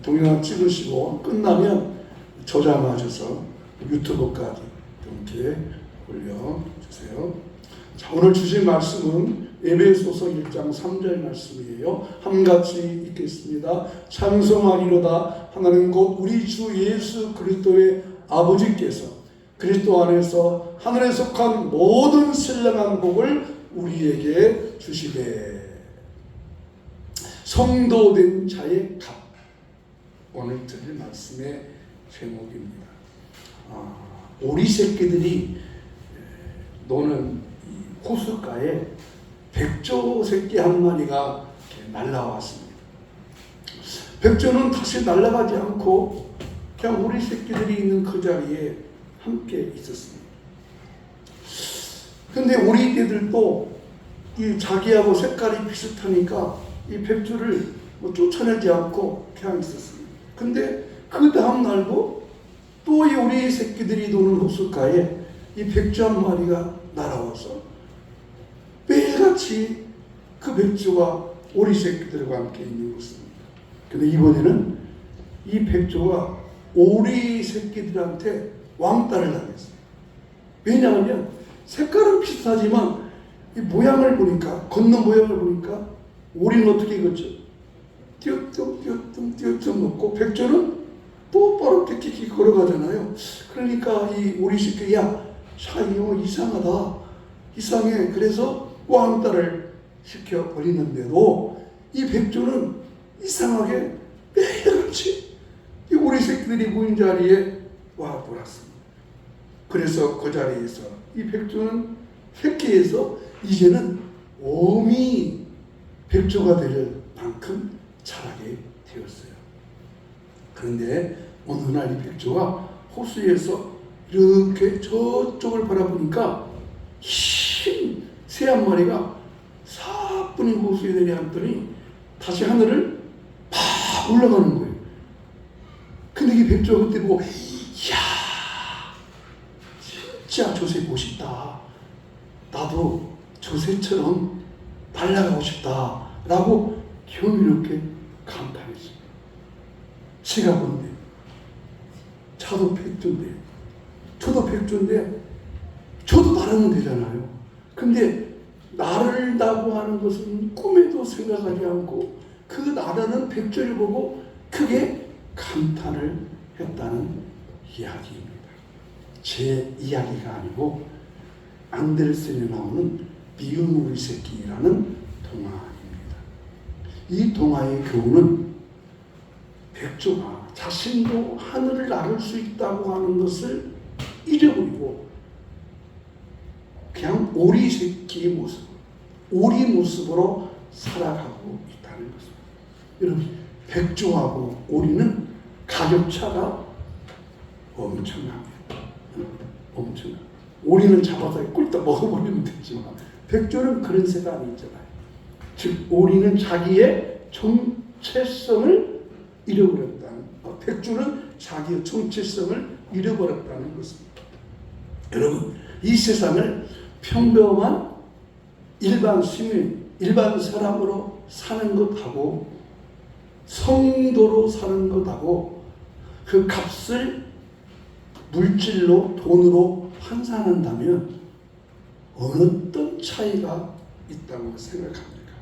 동영상 찍으시고 끝나면 저장하셔서 유튜브까지 이렇게 올려주세요. 자, 오늘 주신 말씀은 에베소서 1장 3절 말씀이에요. 함같이 읽겠습니다. 찬송하리로다. 하나님 곧 우리 주 예수 그리스도의 아버지께서 그리스도 안에서 하늘에 속한 모든 신령한 복을 우리에게 주시되 성도된 자의 값. 오늘 드릴 말씀의 제목입니다. 오리 새끼들이 노는 호숫가에 백조 새끼 한 마리가 날라왔습니다. 백조는 다시 날아가지 않고 그냥 오리 새끼들이 있는 그 자리에 함께 있었습니다. 근데 오리떼들도 이 자기하고 색깔이 비슷하니까 이 백조를 쫓아내지 않고 그냥 있었습니다. 근데 그 다음 날도 또 이 오리 새끼들이 노는 호숫가에 이 백조 한 마리가 날아와서 매일같이 그 백조가 오리 새끼들과 함께 있는 것입니다. 근데 이번에는 이 백조가 오리 새끼들한테 왕따를 당했어요. 왜냐하면 색깔은 비슷하지만 이 모양을 보니까, 걷는 모양을 보니까 오리는 어떻게 걷죠? 띄엄띄엄 걷고 백조는 똑바로 킥킥 걸어가잖아요. 그러니까 이 오리 새끼, 야, 이거 이상하다. 이상해. 그래서 왕따를 시켜버리는데도 이 백조는 이상하게 매일같이 이 오리 새끼들이 모인 자리에 와 돌았습니다. 그래서 그 자리에서 이 백조는 새끼에서 이제는 어미 백조가 될 만큼 자라게 되었어요. 그런데 어느 날 이 백조가 호수에서 이렇게 저쪽을 바라보니까 흰 새 한 마리가 사뿐히 호수에 내려앉더니 다시 하늘을 팍 올라가는 거예요. 근데 이 백조가 그때 보고, 이야, 진짜 저 새 멋있다. 나도 저 새처럼 날아가고 싶다. 라고 경이롭게 감탄했어요. 제가 본데, 저도 백조인데, 저도 날으면 되잖아요. 근데 나른다고 하는 것은 꿈에도 생각하지 않고 그 나르는 백조를 보고 크게 감탄을 했다는 이야기입니다. 제 이야기가 아니고 안데르센에 나오는 미운 오리 새끼라는 동화입니다. 이 동화의 교훈은 백조가 자신도 하늘을 나를 수 있다고 하는 것을 잊어버리고 그냥 오리 새끼의 모습, 오리 모습으로 살아가고 있다는 것입니다. 여러분, 백조하고 오리는 가격차가 엄청납니다. 엄청납니다. 오리는 잡아서 꿀떡 먹어버리면 되지만 백조는 그런 새가 아니잖아요. 즉 오리는 자기의 정체성을 잃어버렸다는, 백조는 자기의 정체성을 잃어버렸다는 것입니다. 여러분, 이 세상을 평범한 일반 시민, 일반 사람으로 사는 것하고 성도로 사는 것하고 그 값을 물질로, 돈으로 환산한다면 어떤 차이가 있다고 생각합니까?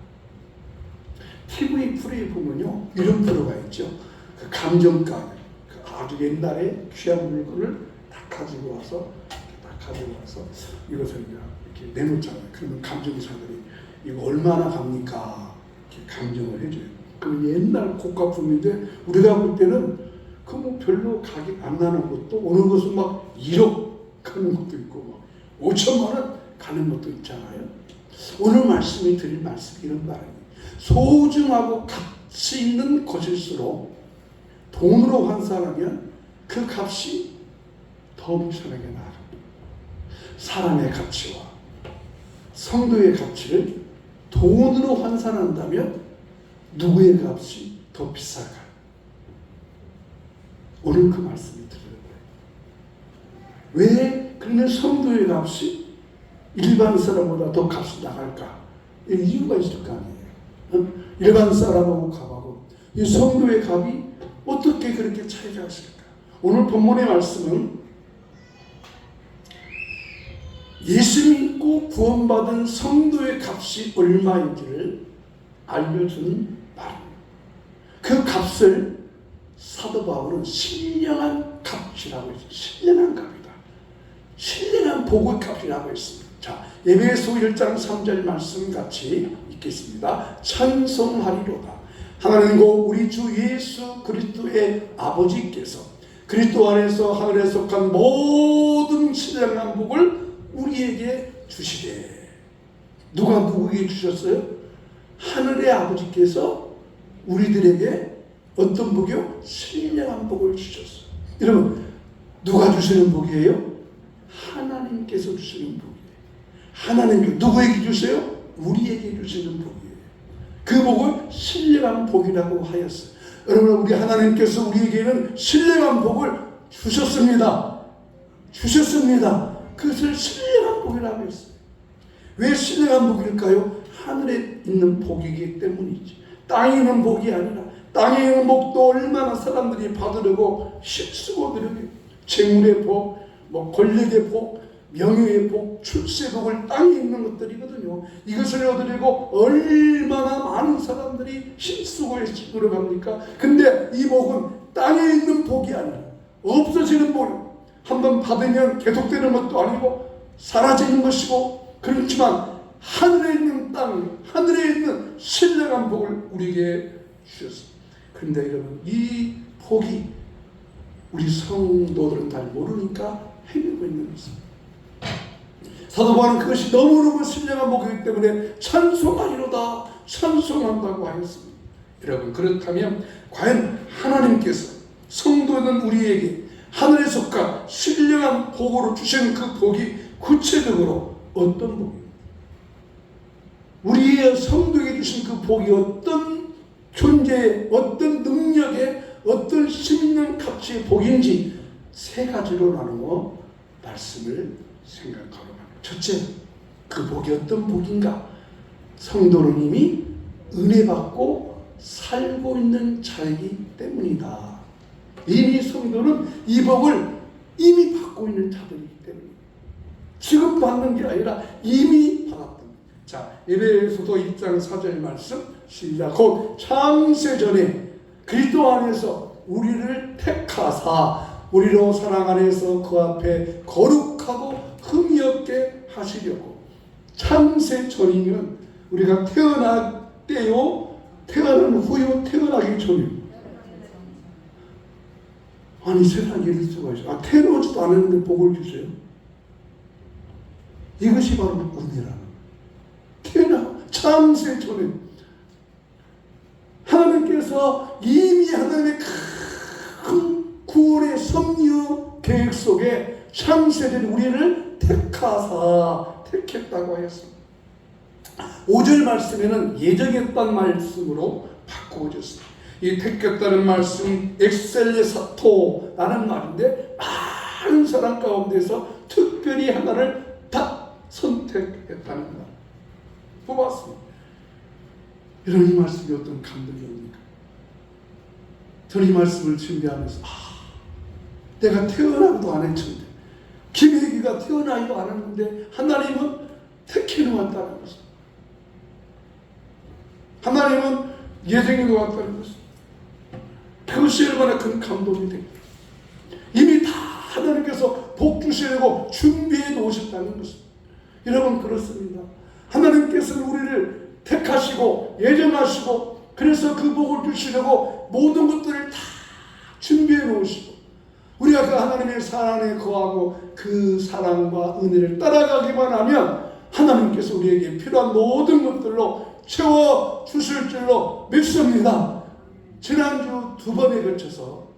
TV 프로에 보면요, 이런 프로가 있죠. 그 감정가, 그 아주 옛날에 귀한 물건을 다 가지고 와서 이것을 이렇게 내놓잖아요. 그러면 감정사들이 이거 얼마나 갑니까? 이렇게 감정을 해줘요. 그 옛날 고가품인데 우리가 볼 때는 그 뭐 별로 가격 안 나는 것도, 오는 것은 막 1억 가는 것도 있고 막 5천만 원 가는 것도 있잖아요. 오늘 말씀이 드릴 말씀이 이런 말이에요. 소중하고 가치 있는 것일수록 돈으로 환산하면 그 값이 더 엄청나게 나아갑니다. 사람의 가치와 성도의 가치를 돈으로 환산한다면 누구의 값이 더 비쌀까요? 오늘 그 말씀이 들려요. 왜 그러면 성도의 값이 일반 사람보다 더 값이 나갈까? 이유가 있을 거 아니에요. 일반 사람하고 값하고 이 성도의 값이 어떻게 그렇게 차이가 있을까? 오늘 본문의 말씀은 예수 믿고 구원받은 성도의 값이 얼마인지를 알려주는 말입니다. 그 값을 사도 바울은 신령한 값이라고 했어요. 신령한 값이다. 신령한 복의 값이라고 했습니다. 자, 에베소 1장 3절 말씀 같이 읽겠습니다. 찬송하리로다. 하나님과 우리 주 예수 그리스도의 아버지께서 그리스도 안에서 하늘에 속한 모든 신령한 복을 우리에게 주시되. 누가 누구에게 주셨어요? 하늘의 아버지께서 우리들에게 어떤 복이요? 신령한 복을 주셨어요. 여러분, 누가 주시는 복이에요? 하나님께서 주시는 복이에요. 하나님께서 누구에게 주세요? 우리에게 주시는 복이에요. 그 복을 신령한 복이라고 하였어요. 여러분, 우리 하나님께서 우리에게는 신령한 복을 주셨습니다. 주셨습니다. 그것을 신령한 복이라고 했어요. 왜 신령한 복일까요? 하늘에 있는 복이기 때문이지. 땅에 있는 복이 아니라, 땅에 있는 복도 얼마나 사람들이 받으려고 힘쓰고 들으게. 재물의 복, 권력의 복, 명예의 복, 출세의 복을 땅에 있는 것들이거든요. 이것을 얻으려고 얼마나 많은 사람들이 힘쓰고 노력합니까? 근데 이 복은 땅에 있는 복이 아니라 없어지는 복. 한번 받으면 계속되는 것도 아니고 사라지는 것이고, 그렇지만 하늘에 있는 땅, 하늘에 있는 신령한 복을 우리에게 주셨습니다. 그런데 여러분, 이 복이 우리 성도들은 잘 모르니까 헤매고 있는 것입니다. 사도 바울은 그것이 너무너무 신령한 복이기 때문에 찬송하리로다, 찬송한다고 하였습니다. 여러분, 그렇다면 과연 하나님께서 성도는 우리에게 하늘에 속한 신령한 복으로 주신 그 복이 구체적으로 어떤 복입니까? 우리의 성도에게 주신 그 복이 어떤 존재의, 어떤 능력의, 어떤 신령 가치의 복인지 세 가지로 나누어 말씀을 생각하러 합니다. 첫째, 그 복이 어떤 복인가? 성도는 이미 은혜 받고 살고 있는 자이기 때문이다. 이미 성도는 이 복을 이미 받고 있는 자들이기 때문입니다. 지금 받는 게 아니라 이미 받았다. 자, 에베소서 1장 4절 말씀 시작. 곧 창세전에 그리스도 안에서 우리를 택하사 우리로 사랑 안에서 그 앞에 거룩하고 흠이 없게 하시려고. 창세전이면 우리가 태어날 때요, 태어난 후요, 태어나기 전이요. 아니, 세상에 이럴 수가 있어요. 태어나지도 않았는데 복을 주세요. 이것이 바로 은혜라는. 창세 전에 하나님께서 이미 하나님의 큰 구원의 섭리 계획 속에 창세된 우리를 택했다고 하였습니다. 5절 말씀에는 예정했다는 말씀으로 바꾸어졌습니다. 이 택했다는 말씀 엑셀레사토라는 말인데, 많은 사람 가운데서 특별히 하나를 딱 선택했다는 말, 뽑았습니다. 이런 이 말씀이 어떤 감동입니까? 저는 이 말씀을 준비하면서 내가 태어나기도 안 했는데, 김혜기가 태어나기도 안 했는데 하나님은 택해놓았다는 것입니다. 하나님은 예정해 놓았다는 것입니다. 그것이 얼마나 큰 감동이 됩니다. 이미 다 하나님께서 복 주시려고 준비해 놓으셨다는 것입니다. 여러분, 그렇습니다. 하나님께서는 우리를 택하시고 예정하시고, 그래서 그 복을 주시려고 모든 것들을 다 준비해 놓으시고, 우리가 그 하나님의 사랑에 거하고 그 사랑과 은혜를 따라가기만 하면 하나님께서 우리에게 필요한 모든 것들로 채워 주실 줄로 믿습니다. 지난주 2번에 걸쳐서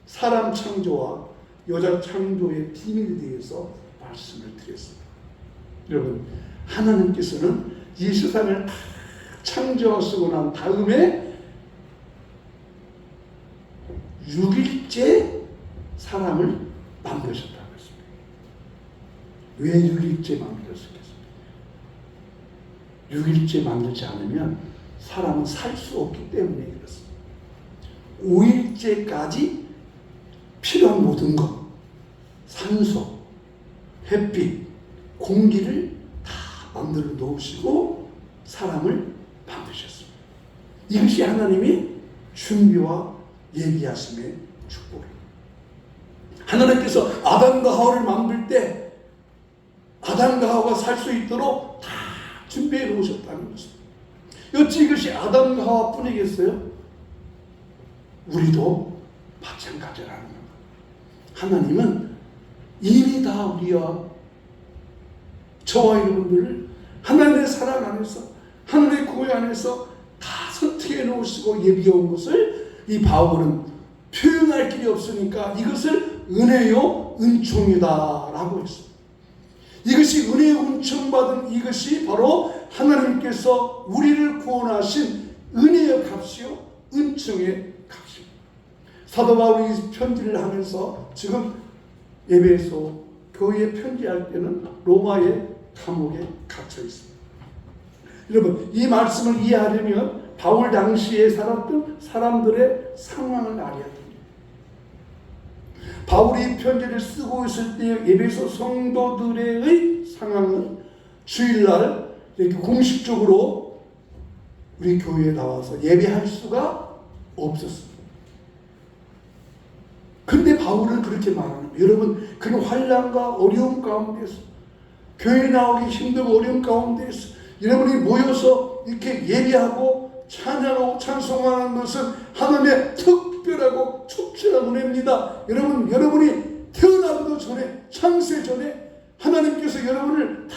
사람 창조와 여자 창조의 비밀에 대해서 말씀을 드렸습니다. 여러분, 하나님께서는 이 세상을 다 창조하시고 난 다음에 6일째 사람을 만드셨다고 했습니다. 왜 6일째 만드셨겠습니까? 6일째 만들지 않으면 사람은 살 수 없기 때문에 그렇습니다. 5일째까지 필요한 모든 것, 산소, 햇빛, 공기를 다 만들어 놓으시고 사람을 만드셨습니다. 이것이 하나님이 준비와 예비하심의 축복입니다. 하나님께서 아담과 하와를 만들 때 아담과 하와가 살 수 있도록 다 준비해 놓으셨다는 것입니다. 어찌 이것이 아담과 하와뿐이겠어요? 우리도 마찬가지라는 겁니다. 하나님은 이미 다 우리와 저와 여러분들을 하나님의 사랑 안에서 하나님의 구애 안에서 다 선택해 놓으시고 예비해 온 것을 이 바울은 표현할 길이 없으니까 이것을 은혜요 은총이다 라고 했습니다. 이것이 은혜요 은총받은 이것이 바로 하나님께서 우리를 구원하신 은혜의 값이요 은총의 값입니다. 사도 바울이 이 편지를 하면서 지금 에베소 교회에 편지할 때는 로마의 감옥에 갇혀 있습니다. 여러분 이 말씀을 이해하려면 바울 당시에 살았던 사람들의 상황을 알아야 됩니다. 바울이 편지를 쓰고 있을 때 에베소 성도들의 상황은 주일날 이렇게 공식적으로 우리 교회에 나와서 예배할 수가 없었습니다. 근데 바울은 그렇게 말하는 거예요. 여러분 그런 환난과 어려움 가운데서 교회에 나오기 힘들고 어려움 가운데서 여러분이 모여서 이렇게 예배하고 찬양하고 찬송하는 것은 하나님의 특별하고 축제한 은혜입니다. 여러분이 태어나기도 전에 창세 전에 하나님께서 여러분을 다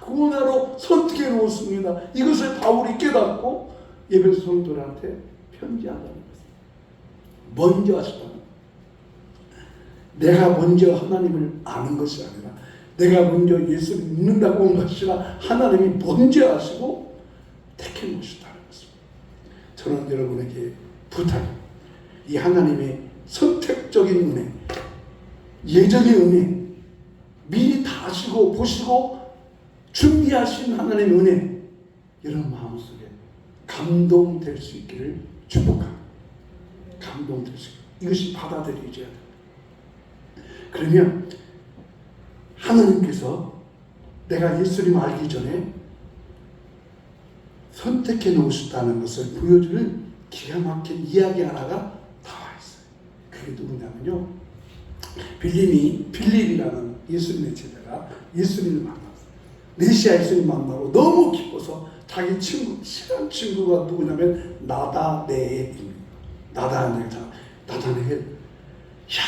구원하러 선택해 놓았습니다. 이것을 바울이 깨닫고 에베소 성도들한테 편지한다는 것입니다. 먼저 하시다는 내가 먼저 하나님을 아는 것이 아니라 내가 먼저 예수를 믿는다고 온 것이 아니라 하나님이 먼저 하시고 택해 놓으셨다는 것입니다. 저는 여러분에게 부탁입니다. 이 하나님의 선택적인 은혜, 예정의 은혜, 미리 다 아시고 보시고 준비하신 하나님의 은혜, 여러분 마음속에 감동될 수 있기를 축복합니다. 감동될 수 있기를. 이것이 받아들여져야 됩니다. 그러면 하나님께서 내가 예수님 알기 전에 선택해 놓으셨다는 것을 보여주는 기가 막힌 이야기 하나가 나와 있어요. 그게 누구냐면요, 빌립이라는 예수님의 제자가 예수님을 만났어요. 메시아 예수님 만나고 너무 기뻐서 자기 친구, 친한 친구가 누구냐면 나다네엘입니다. 나다네엘, 야,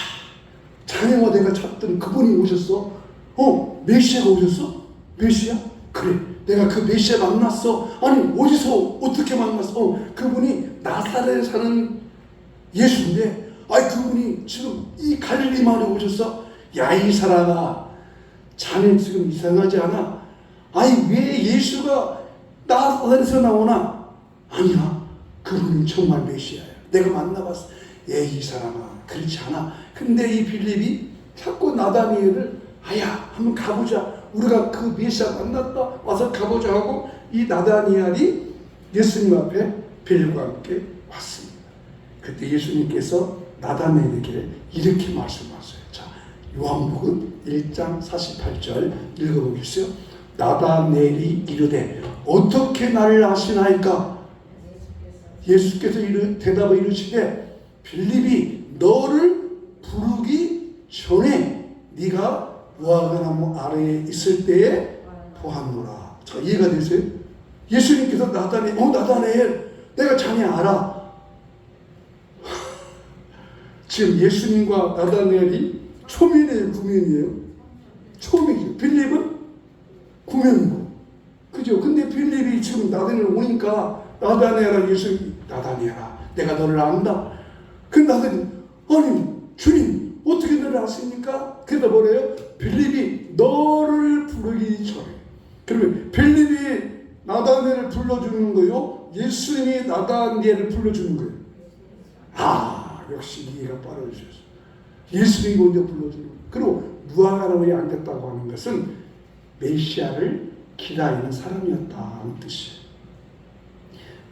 자네와 내가 찾던 그분이 오셨어? 메시아가 오셨어? 메시아? 그래, 내가 그 메시아 만났어. 아니, 어디서 어떻게 만났어? 그분이 나사렛에 사는 예수인데, 그분이 지금 이 갈릴리 마을에 오셨어? 야, 이 사람아, 자네 지금 이상하지 않아? 왜 예수가 나사렛에서 나오나? 아니야, 그분은 정말 메시아야. 내가 만나봤어. 이 사람아, 그렇지 않아. 근데 이 빌립이 자꾸 나다니엘을 한번 가보자. 우리가 그 메시아 만났다. 와서 가보자 하고 이 나다니엘이 예수님 앞에 빌립과 함께 왔습니다. 그때 예수님께서 나다니엘에게 이렇게 말씀하셨어요. 자, 요한복음 1장 48절 읽어보겠어요. 나다니엘이 이르되 어떻게 나를 아시나이까? 예수께서 대답을 이르시되 빌립이 너를 부르기 전에 네가 무화과나무 아래에 있을 때에 보았노라. 자, 이해가 되세요? 예수님께서 나다니엘, 내가 자네 알아. 지금 예수님과 나다니엘이 초면이에요, 구면이에요? 초면이죠. 빌립은 구면이고, 그죠? 근데 빌립이 지금 나다니엘 오니까 나다니엘아, 나다니엘아, 내가 너를 안다. 근데 나다니엘, 주님, 어떻게 너를 아십니까? 그러다 뭐래요? 빌립이 너를 부르기 전에. 그러면 빌립이 나다니엘을 불러주는 거요? 예수님이 나다니엘을 불러주는 거예요. 역시 이해가 빠르셨어요. 예수님이 먼저 불러주는 거예요. 그리고 무화과나무에 앉았다고 하는 것은 메시아를 기다리는 사람이었다는 뜻이에요.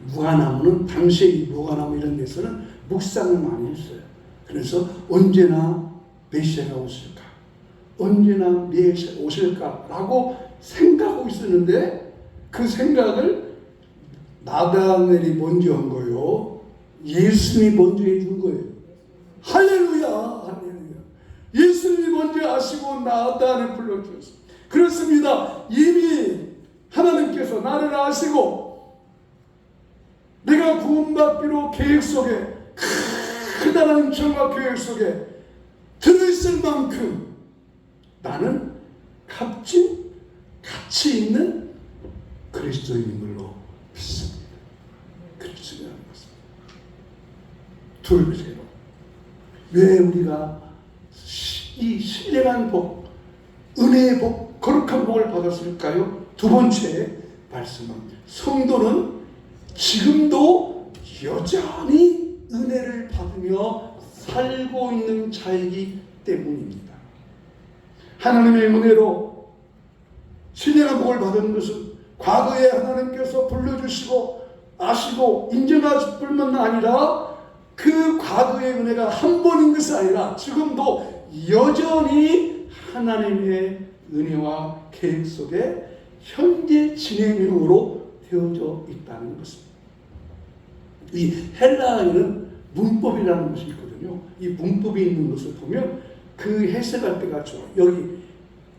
무화과나무는 당시에 이 무화과나무 이런 데서는 묵상을 많이 했어요. 그래서 언제나 메시아가 오실까? 언제나 메시아가 오실까라고 생각하고 있었는데 그 생각을 나다넬이 먼저 한 거예요. 예수님이 먼저 해준 거예요. 할렐루야, 할렐루야. 예수님이 먼저 아시고 나다넬을 불러주셨어요. 그렇습니다. 이미 하나님께서 나를 아시고 내가 구원받기로 계획 속에 크다란 정과 계획 속에 들어있을 만큼 나는 값진 가치 있는 그리스도인인 걸로 믿습니다. 그리스도라는 것은 둘째로 왜 우리가 이 신령한 복, 은혜의 복, 거룩한 복을 받았을까요? 두 번째 말씀은 성도는 지금도 여전히 은혜를 받으며 살고 있는 자이기 때문입니다. 하나님의 은혜로 신령한 복을 받은 것은 과거에 하나님께서 불러주시고 아시고 인정하실 뿐만 아니라 그 과거의 은혜가 한 번인 것이 아니라 지금도 여전히 하나님의 은혜와 계획 속에 현재 진행형으로 되어져 있다는 것입니다. 이 헬라어에는 문법이라는 것이 있거든요. 이 문법이 있는 것을 보면 그 해석할 때가 좋아요. 여기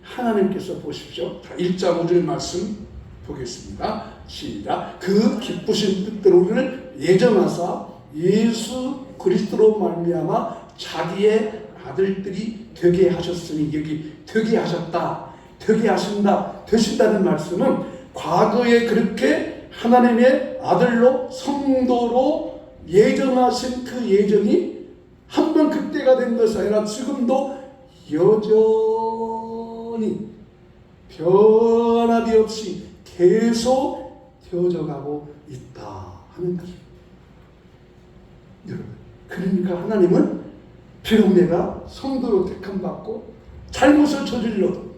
하나님께서 보십시오. 1장 5절 말씀 보겠습니다. 시작. 그 기쁘신 뜻대로 우리를 예정하사 예수 그리스도로 말미암아 자기의 아들들이 되게 하셨으니, 여기 되게 하셨다, 되게 하신다, 되신다는 말씀은 과거에 그렇게 하나님의 아들로 성도로 예정하신 그 예정이 한 번 그때가 된 것이 아니라 지금도 여전히 변함이 없이 계속 되어져 가고 있다 하는 것입니다. 여러분, 그러니까 하나님은 비록 내가 성도로 택함받고 잘못을 저질러도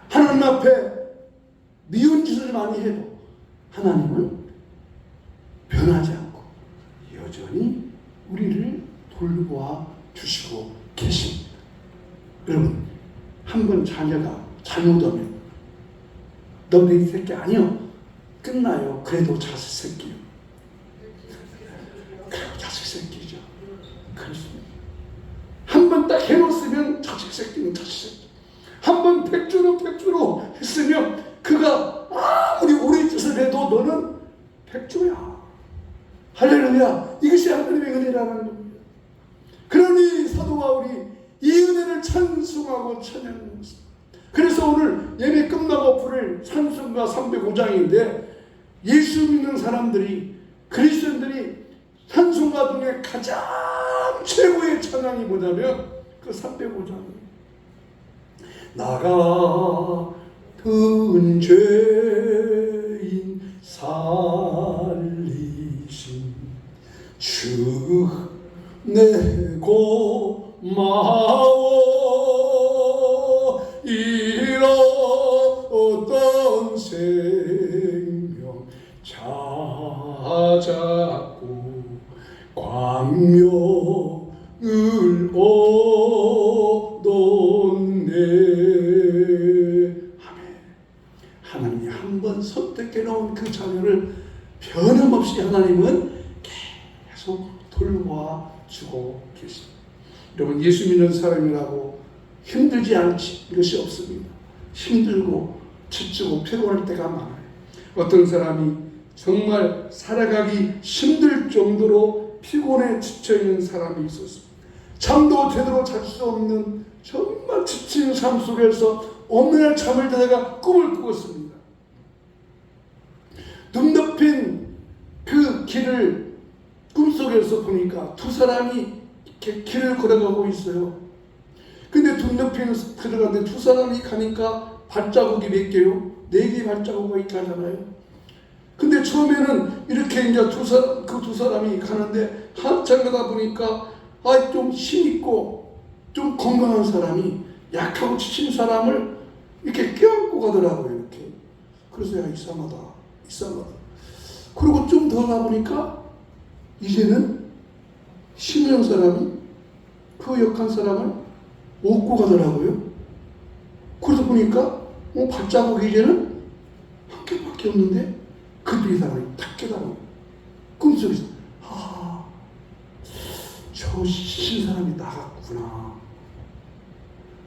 하나님 앞에 미운 짓을 많이 해도 하나님은 변하지 않고 여전히 우리를 돌보아 주시고 계십니다. 여러분, 한번 자녀가 잘못하면 너 내 새끼 아니요, 끝나요. 그래도 자식 새끼요. 그래도 자식 새끼죠. 그렇습니다. 한 번 딱 해놓으면 자식 새끼는 자식 새끼. 한 번 백주로 했으면 그가 아무리 오래 짓을 해도 너는 백주야. 할렐루야. 이것이 하나님의 은혜라는 겁니다. 그러니 사도 바울이 이 은혜를 찬송하고 찬양합니다. 그래서 오늘 예배 끝나고 부를 찬송가 305장인데 예수 믿는 사람들이, 그리스도인들이 찬송가 중에 가장 최고의 찬양이 뭐냐면 그 305장이에요. 나 같은 죄인 살리신 주 내 고마워 잃었던 생명 찾았고 광명을 얻었네. 아멘. 하나님이 한 번 선택해 놓은 그 자녀를 변함없이 하나님은 계속 돌보아 주고 계십니다. 여러분, 예수 믿는 사람이라고 힘들지 않은 것이 없습니다. 힘들고 지치고 피곤할 때가 많아요. 어떤 사람이 정말 살아가기 힘들 정도로 피곤해 지쳐있는 사람이 있었습니다. 잠도 제대로 잘 수 없는 정말 지친 삶 속에서 어느 날 잠을 자다가 꿈을 꾸었습니다. 눈 덮인 그 길을 꿈속에서 보니까 두 사람이 이렇게 길을 걸어가고 있어요. 근데 눈 덮인 들어가는데 두 사람이 가니까 발자국이 몇 개요? 4개의 발자국이 있게 하잖아요. 근데 처음에는 이렇게 이제 그 두 사람이 가는데 한참 가다 보니까 좀 힘있고 좀 건강한 사람이 약하고 지친 사람을 이렇게 껴안고 가더라고요. 이렇게. 그래서 야, 이상하다. 그리고 좀 더 가보니까 이제는 심령 사람이 그 역한 사람을 업고 가더라고요. 그러다 보니까 발자국이 이제는 한 개밖에 없는데 그때 이 사람이 탁 깨달아. 꿈속에서 저 지친 사람이 나갔구나.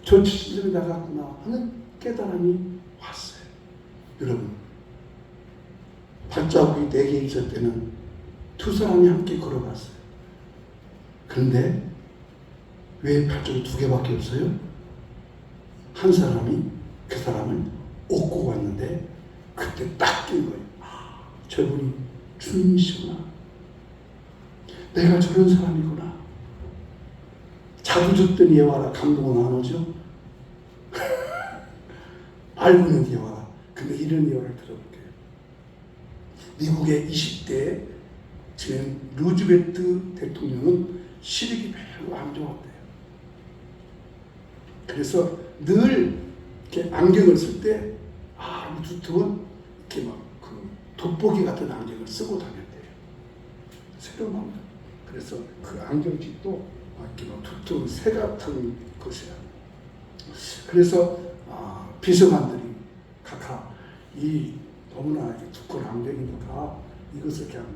저 지친 사람이 나갔구나 하는 깨달음이 왔어요. 여러분, 발자국이 4개 있을 때는 2 사람이 함께 걸어갔어요. 그런데 왜 발자국이 2개밖에 없어요? 한 사람이 그 사람을 업고 갔는데 그때 딱 낀 거예요. 저분이 주님이시구나. 내가 저런 사람이구나. 자주 듣던 예화라 감동은 안 오죠? 알고 있는 예화라. 근데 이런 예화를 들어볼게요. 미국의 20대 지금 루즈벨트 대통령은 시력이 매우 안 좋았대요. 그래서 늘 이렇게 안경을 쓸 때 두툼은 이렇게 막 그 돋보기 같은 안경을 쓰고 다녔대요. 새로운 안경. 그래서 그 안경집도 이렇게 막 두툼 새 같은 것이야. 그래서 비서관들이 각하 이 너무나 두꺼운 안경이니까 이것을 그냥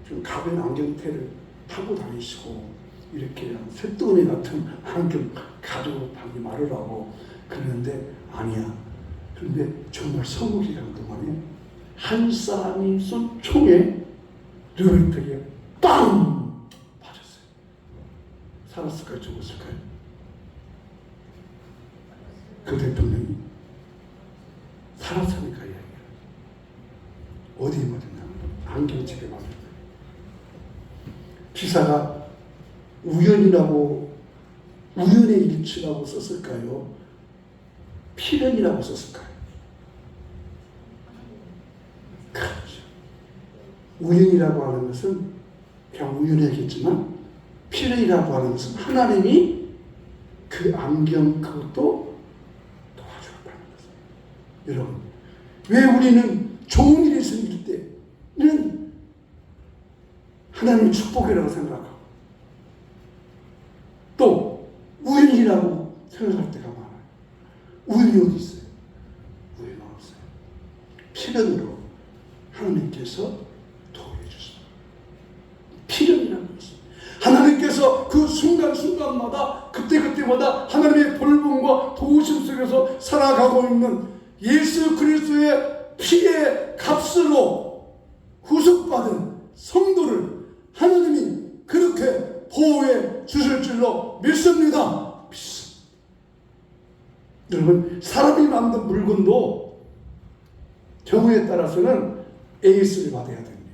좀 가벼운 안경테를 타고 다니시고 이렇게 쇳덩이 같은 안경 가지고 다니지 말으라고 그러는데 아니야. 그런데 정말 서무기간 동안에 한 사람이 쏜 총에 류벤트에 빵! 맞았어요. 살았을까요? 죽었을까요? 그 대통령이 살았으니까 이야기해요. 어디에 맞았냐면 안경집에 맞았어요. 기사가 우연의 일치라고 썼을까요? 필연이라고 썼을까요? 그렇죠. 우연이라고 하는 것은 그냥 우연이겠지만 필연이라고 하는 것은 하나님이 그 안경 그것도 도와주었다는 것입니다. 여러분, 왜 우리는 좋은 일이 생길 때는 하나님의 축복이라고 생각하고 또 우연이라고 생각할 때가 많아요. 우연이 어디 있어요? 우연은 없어요. 필연으로 하나님께서 도와주셨어요. 필연이라는 것은 하나님께서 그 순간순간마다 그때그때마다 하나님의 돌봄과 도우심 속에서 살아가고 있는 예수 그리스도의 피의 값으로 구속받은 성도를 하나님이 그렇게 보호해 주실 줄로 믿습니다. 믿습니다. 여러분, 사람이 만든 물건도 경우에 따라서는 AS를 받아야 됩니다.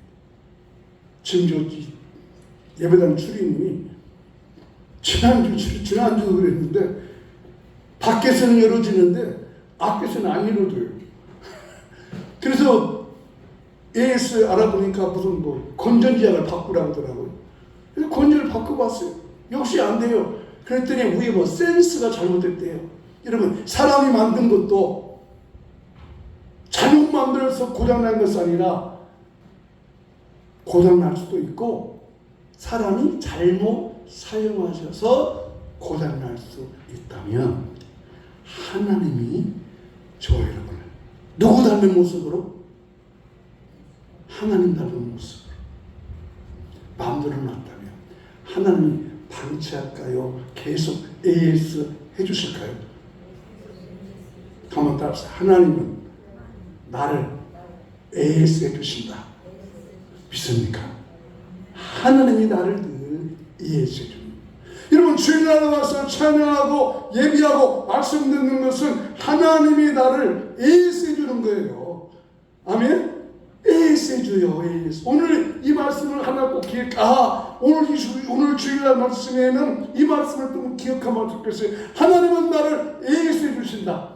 지금 저 예배당 출입문이 지난주도 그랬는데 밖에서는 열어지는데 앞에서는 안 열어줘요. 그래서 AS 알아보니까 무슨 건전지약을 바꾸라고 하더라고요. 그래서 건전지를 바꿔봤어요. 역시 안 돼요. 그랬더니 위에 센스가 잘못됐대요. 여러분, 사람이 만든 것도 잘못 만들어서 고장난 것이 아니라 고장날 수도 있고 사람이 잘못 사용하셔서 고장날 수 있다면 하나님이 저 여러분을 누구 닮은 모습으로? 하나님 닮은 모습으로 만들어 놨다면 하나님이 방치할까요? 계속 AS 해주실까요? 한번 따라서 하나님은 나를 AS 해주신다. 믿습니까? 하나님이 나를 늘 AS 해줍니다. 여러분, 주일날에 와서 찬양하고 예비하고 말씀 듣는 것은 하나님이 나를 AS 해주는 거예요. 아멘? AS 해줘요. AS. 오늘 이 말씀을 하나 꼭 오늘 주일날 말씀에는 이 말씀을 또 기억하면 좋겠어요. 하나님은 나를 AS 해주신다.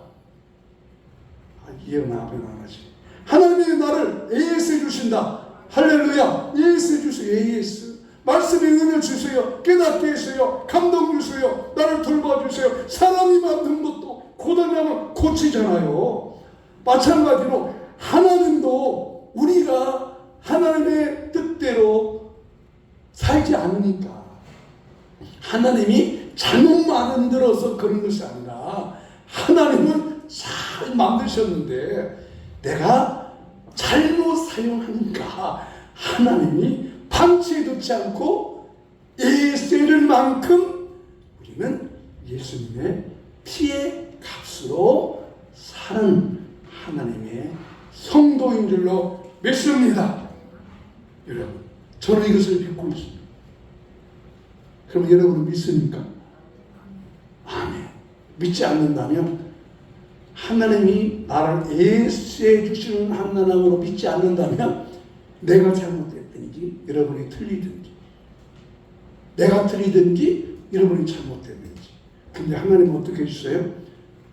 이해나 아멘 안 하지. 하나님이 나를 AS 해주신다. 할렐루야. AS 해주세요. AS. 말씀에 은혜 주세요. 깨닫게 해주세요. 감동 주세요. 나를 돌봐주세요. 사람이 만든 것도 고장나면 고치잖아요. 마찬가지로 하나님도 우리가 하나님의 뜻대로 살지 않으니까 하나님이 잘못 만들어서 그런 것이 아니라 하나님은 잘 만드셨는데 내가 잘못 사용하니까 하나님이 방치해두지 않고 예수를 만큼 우리는 예수님의 피의 값으로 사는 하나님의 성도인 줄로 믿습니다. 여러분, 저는 이것을 믿고 있습니다. 그럼 여러분은 믿습니까? 아멘. 믿지 않는다면 하나님이 나를 예수해 주시는 하나님으로 믿지 않는다면 내가 잘못됐든지 여러분이 틀리든지 내가 틀리든지 여러분이 잘못됐든지 근데 하나님은 어떻게 해주세요?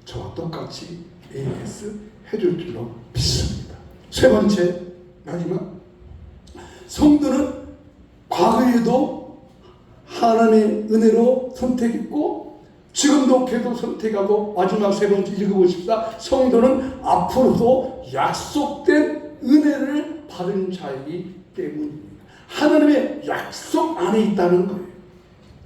저와 똑같이 AS 해줄 줄로 믿습니다. 세 번째 마지막 성도는 과거에도 하나님의 은혜로 선택했고 지금도 계속 선택하고 마지막 세 번째 읽어보십시다. 성도는 앞으로도 약속된 은혜를 받은 자이기 때문입니다. 하나님의 약속 안에 있다는 거예요.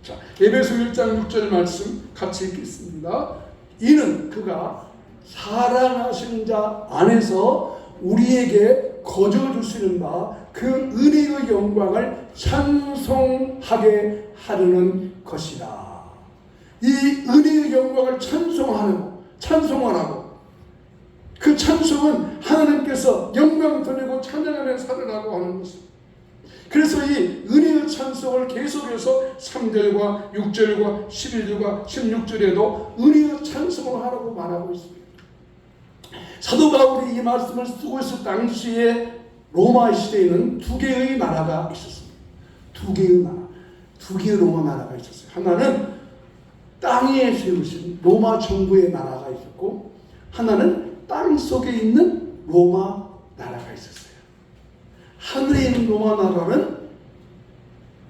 자, 에베소 1장 6절 말씀 같이 읽겠습니다. 이는 그가 사랑하시는 자 안에서 우리에게 거저 주시는 바 그 은혜의 영광을 찬송하게 하려는 것이다. 이 은혜의 영광을 찬송하라고 그 찬송은 하나님께서 영광 돌리고 찬양하며 살으라고 하는 것입니다. 그래서 이 은혜의 찬송을 계속해서 3절과 6절과 11절과 16절에도 은혜의 찬송을 하라고 말하고 있습니다. 사도 바울이 이 말씀을 쓰고 있을 당시에 로마 시대에는 두 개의 나라가 있었습니다. 두 개의 로마 나라가 있었어요. 하나는 땅에 세우신 로마 정부의 나라가 있었고 하나는 땅 속에 있는 로마 나라가 있었어요. 하늘에 있는 로마 나라는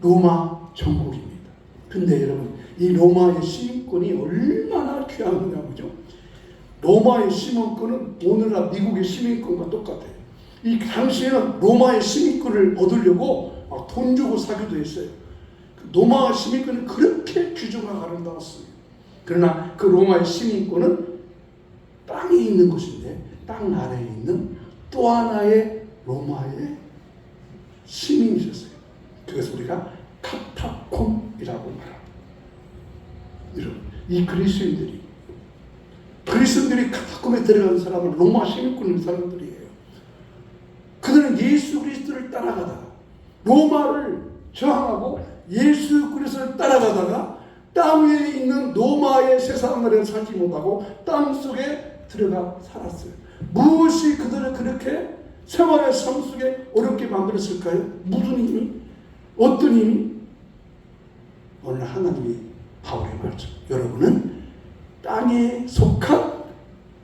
로마 정국입니다. 근데 여러분 이 로마의 시민권이 얼마나 귀한 거죠? 로마의 시민권은 오늘날 미국의 시민권과 똑같아요. 이 당시에는 로마의 시민권을 얻으려고 돈 주고 사기도 했어요. 로마 시민권은 그렇게 규정하고 아름다웠습니다. 그러나 그 로마의 시민권은 땅에 있는 것인데 땅 아래에 있는 또 하나의 로마의 시민이 있었어요. 그래서 우리가 카타콤이라고 말합니다. 여러분, 이 그리스인들이 카타콤에 들어간 사람은 로마 시민권인 사람들이에요. 그들은 예수 그리스도를 따라가다가 로마를 저항하고 예수 그리스도를 따라가다가 땅 위에 있는 로마의 세상을 살지 못하고 땅 속에 들어가 살았어요. 무엇이 그들을 그렇게 생활의 삶 속에 어렵게 만들었을까요? 무슨 힘이? 어떤 힘이? 오늘 하나님이 바울의 말씀. 여러분은 땅에 속한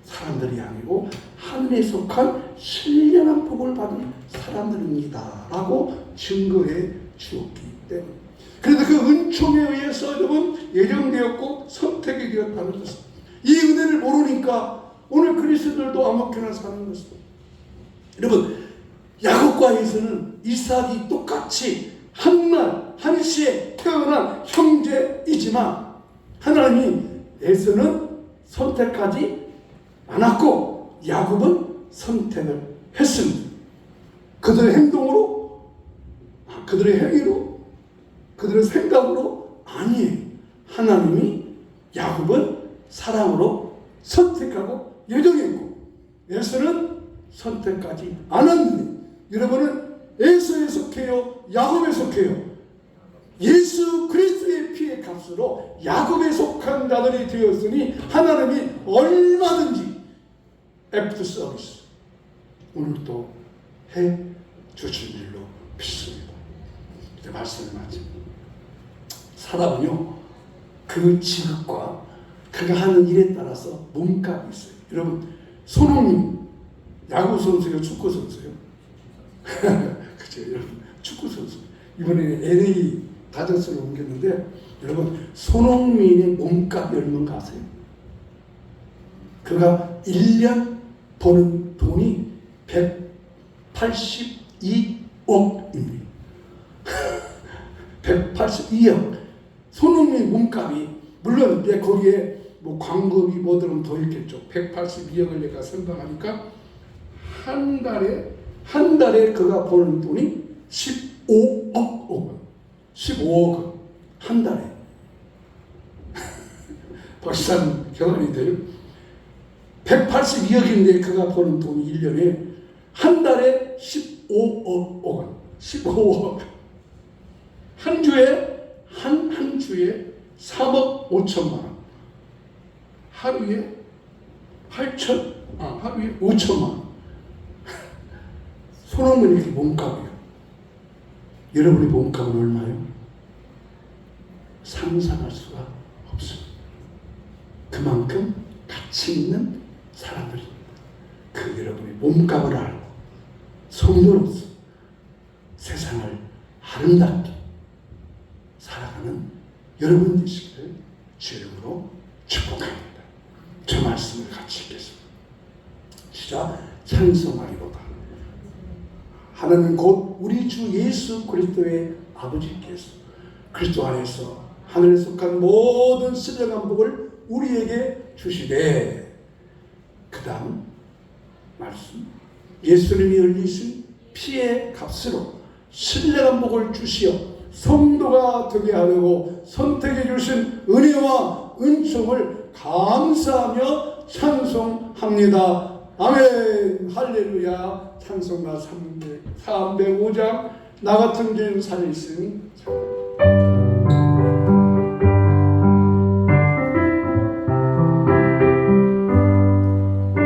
사람들이 아니고 하늘에 속한 신령한 복을 받은 사람들입니다. 라고 증거해 주었기 때문에. 그래서 그 은총에 의해서 여러분 예정되었고 선택이 되었다는 것입니다. 이 은혜를 모르니까 오늘 그리스도들도 아무렇게나 사는 것입니다. 여러분 야곱과 에서는 이삭이 똑같이 한날 한시에 태어난 형제이지만 하나님이 에서는 선택하지 않았고 야곱은 선택을 했습니다. 그들의 행동으로, 그들의 행위로, 그들의 생각으로 아니에요. 하나님이 야곱은 사랑으로 선택하고 예정했고 에서는 선택하지 않았는데 여러분은 에서에 속해요? 야곱에 속해요? 예수 그리스도의 피의 값으로 야곱에 속한 자들이 되었으니 하나님이 얼마든지 애프터 서비스 오늘도 해 주실 줄로 믿습니다. 이제 말씀을 마칩니다. 사람은요 그 직업과 그가 하는 일에 따라서 몸값이 있어요. 여러분 손흥민 야구 선수요 축구 선수요? 그죠 여러분 축구 선수 이번에 LA 다저스로 옮겼는데 여러분 손흥민의 몸값이 얼마인가 아세요? 그가 1년 버는 돈이 182 182억입니다. 182억. 손흥민 몸값이 물론 이제 거기에 뭐 광고비 뭐들은 더 있겠죠. 182억을 내가 생각하니까 한 달에 그가 버는 돈이 15억 원. 15억 원. 한 달에. 벌써 경험이 돼요. 182억인데 그가 버는 돈이 1년에 한 달에 15억 원. 15억. 한 주에 3억 5천만 원. 하루에 5천만 원. 손흥민이 이렇게 몸값이에요. 여러분의 몸값은 얼마예요? 상상할 수가 없습니다. 그만큼 가치 있는 사람들입니다. 그 여러분의 몸값을 알고 성도로서 세상을 아름답게 살아가는 여러분 되시기를 주님으로 축복합니다. 저 말씀을 같이 읽겠습니다. 시작. 찬송하리로다. 하나님 곧 우리 주 예수 그리스도의 아버지께서 그리스도 안에서 하늘에 속한 모든 신령한 복을 우리에게 주시되, 그 다음 말씀, 예수님이 흘리신 피의 값으로 신령한 복을 주시어 성도가 되게 하려고 선택해 주신 은혜와 은총을 감사하며 찬송합니다. 아멘. 할렐루야. 찬송가 305장 나 같은 죄인 살이 있으니